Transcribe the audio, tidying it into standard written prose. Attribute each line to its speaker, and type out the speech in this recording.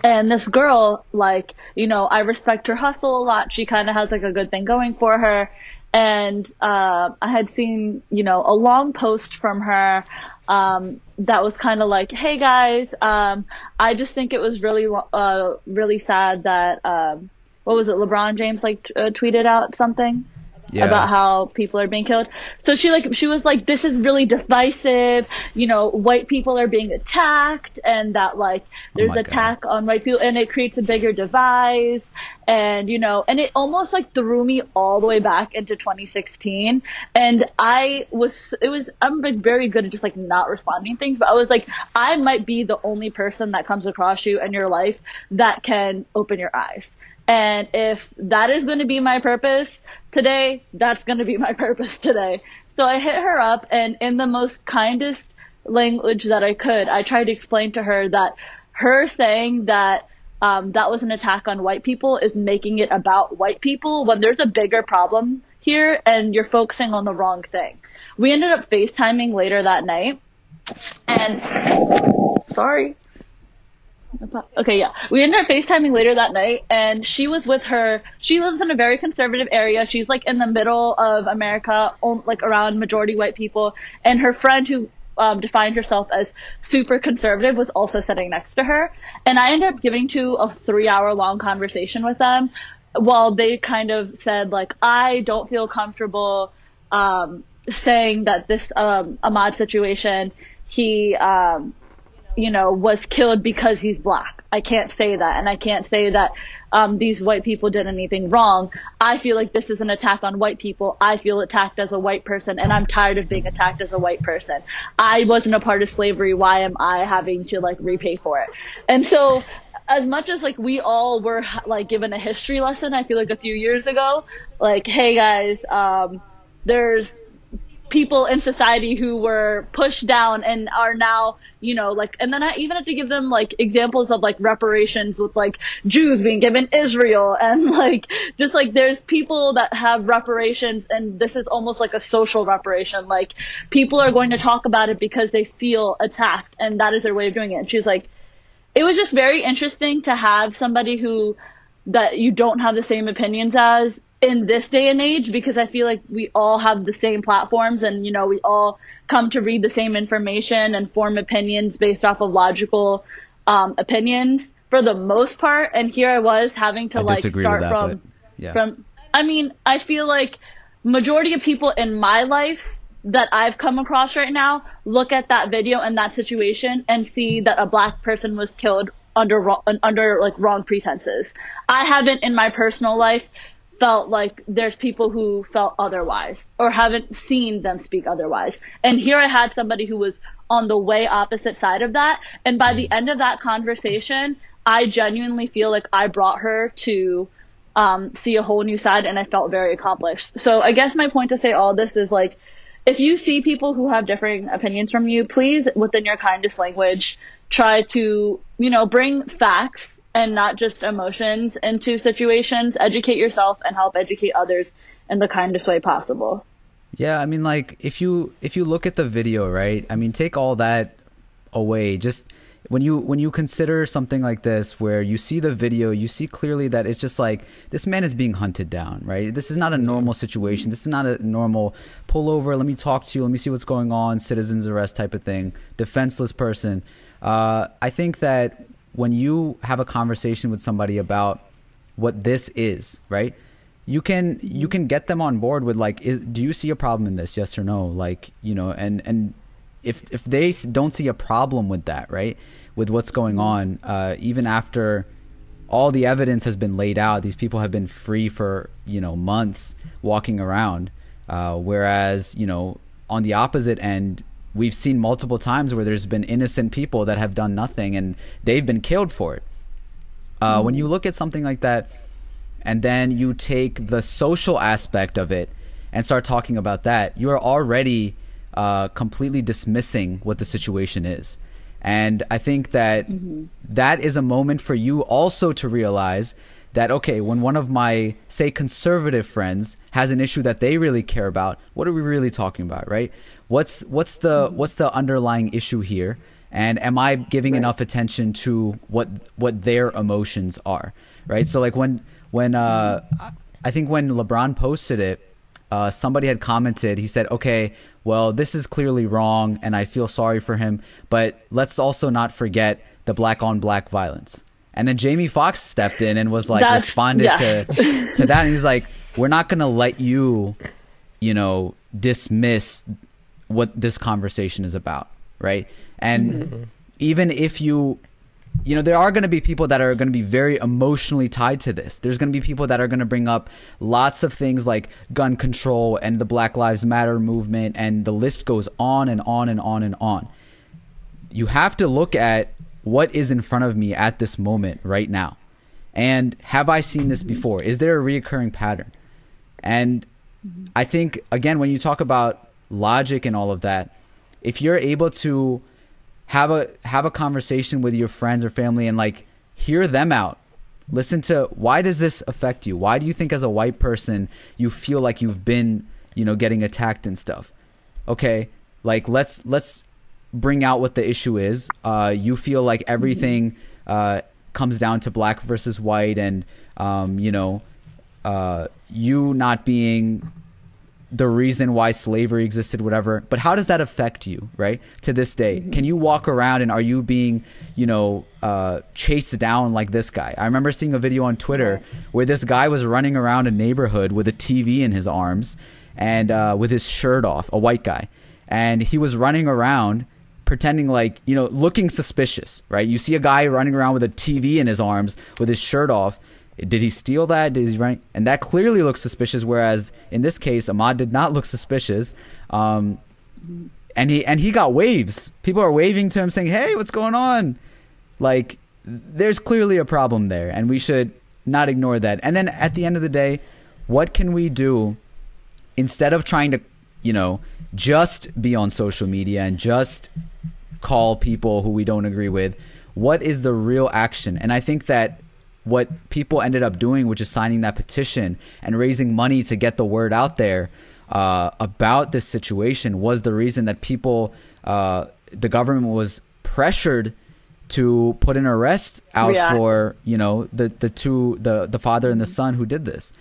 Speaker 1: And this girl, like, you know, I respect her hustle a lot. She kind of has like a good thing going for her. And I had seen, you know, a long post from her that was kind of like, hey guys, I just think it was really, really sad that, what was it, LeBron James like tweeted out something? Yeah. About how people are being killed. So she was like, this is really divisive, you know, white people are being attacked, and that like there's attack on white people, and it creates a bigger divide. And, you know, and it almost like threw me all the way back into 2016. And I'm like very good at just like not responding to things, but I was like, I might be the only person that comes across you in your life that can open your eyes. And if that is going to be my purpose today, that's going to be my purpose today. So I hit her up, and in the most kindest language that I could, I tried to explain to her that her saying that that was an attack on white people is making it about white people when there's a bigger problem here and you're focusing on the wrong thing. We ended up FaceTiming later that night, and okay, yeah. We ended up FaceTiming later that night, and she was with she lives in a very conservative area. She's like in the middle of America, like around majority white people, and her friend who defined herself as super conservative was also sitting next to her. And I ended up getting to a 3-hour long conversation with them while they kind of said like, I don't feel comfortable saying that this Ahmaud situation, he you know, was killed because he's black. I can't say that. And I can't say that these white people did anything wrong. I feel like this is an attack on white people. I feel attacked as a white person, and I'm tired of being attacked as a white person. I wasn't a part of slavery. Why am I having to like repay for it? And so as much as like we all were like given a history lesson, I feel like a few years ago, like, hey guys, there's people in society who were pushed down and are now, you know, like, and then I even have to give them like examples of like reparations with like Jews being given Israel, and like just like there's people that have reparations, and this is almost like a social reparation. Like people are going to talk about it because they feel attacked, and that is their way of doing it. And she's like, it was just very interesting to have somebody that you don't have the same opinions as in this day and age, because I feel like we all have the same platforms, and, you know, we all come to read the same information and form opinions based off of logical opinions for the most part. And here I was having to like start from, I mean, I feel like majority of people in my life that I've come across right now look at that video and that situation and see that a black person was killed under like wrong pretenses. I haven't in my personal life felt like there's people who felt otherwise or haven't seen them speak otherwise. And here I had somebody who was on the way opposite side of that. And by the end of that conversation, I genuinely feel like I brought her to see a whole new side, and I felt very accomplished. So I guess my point to say all this is like, if you see people who have differing opinions from you, please, within your kindest language, try to, you know, bring facts and not just emotions into situations. Educate yourself and help educate others in the kindest way possible.
Speaker 2: Yeah, I mean, like, if you look at the video, right? I mean, take all that away. Just when you consider something like this, where you see the video, you see clearly that it's just like, this man is being hunted down, right? This is not a normal situation. This is not a normal pull over, let me talk to you, let me see what's going on, citizen's arrest type of thing, defenseless person. I think that when you have a conversation with somebody about what this is, right, you can get them on board with like, do you see a problem in this? Yes or no? Like, you know, and if they don't see a problem with that, right, with what's going on, even after all the evidence has been laid out, these people have been free for, you know, months walking around, whereas, you know, on the opposite end, we've seen multiple times where there's been innocent people that have done nothing and they've been killed for it. When you look at something like that, and then you take the social aspect of it and start talking about that, you are already completely dismissing what the situation is. And I think that that is a moment for you also to realize that, okay, when one of my, say, conservative friends has an issue that they really care about, what are we really talking about, right? What's the underlying issue here? And am I giving enough attention to what their emotions are, right? So like when I think when LeBron posted it, somebody had commented, he said, okay, well, this is clearly wrong and I feel sorry for him, but let's also not forget the black on black violence. And then Jamie Foxx stepped in and was like, responded to that. And he was like, we're not going to let you, dismiss what this conversation is about. Right. And even if there are going to be people that are going to be very emotionally tied to this. There's going to be people that are going to bring up lots of things like gun control and the Black Lives Matter movement, and the list goes on and on and on and on. You have to look at what is in front of me at this moment right now. And have I seen this before? Is there a reoccurring pattern? And I think, again, when you talk about logic and all of that, if you're able to have a conversation with your friends or family and like hear them out, listen to, why does this affect you? Why do you think as a white person you feel like you've been, getting attacked and stuff? Okay, like let's bring out what the issue is. You feel like everything comes down to black versus white, and you not being the reason why slavery existed, whatever. But how does that affect you, right? To this day, can you walk around and are you being, chased down like this guy? I remember seeing a video on Twitter where this guy was running around a neighborhood with a TV in his arms and with his shirt off, a white guy. And he was running around pretending like, looking suspicious, right? You see a guy running around with a TV in his arms with his shirt off. Did he steal that? Did he run? And that clearly looks suspicious. Whereas in this case, Ahmaud did not look suspicious. And he got waves. People are waving to him saying, hey, what's going on? Like, there's clearly a problem there, and we should not ignore that. And then at the end of the day, what can we do instead of trying to, just be on social media and just call people who we don't agree with? What is the real action? And I think that what people ended up doing, which is signing that petition and raising money to get the word out there about this situation, was the reason that people, the government was pressured to put an arrest out for, the father and the son who did this.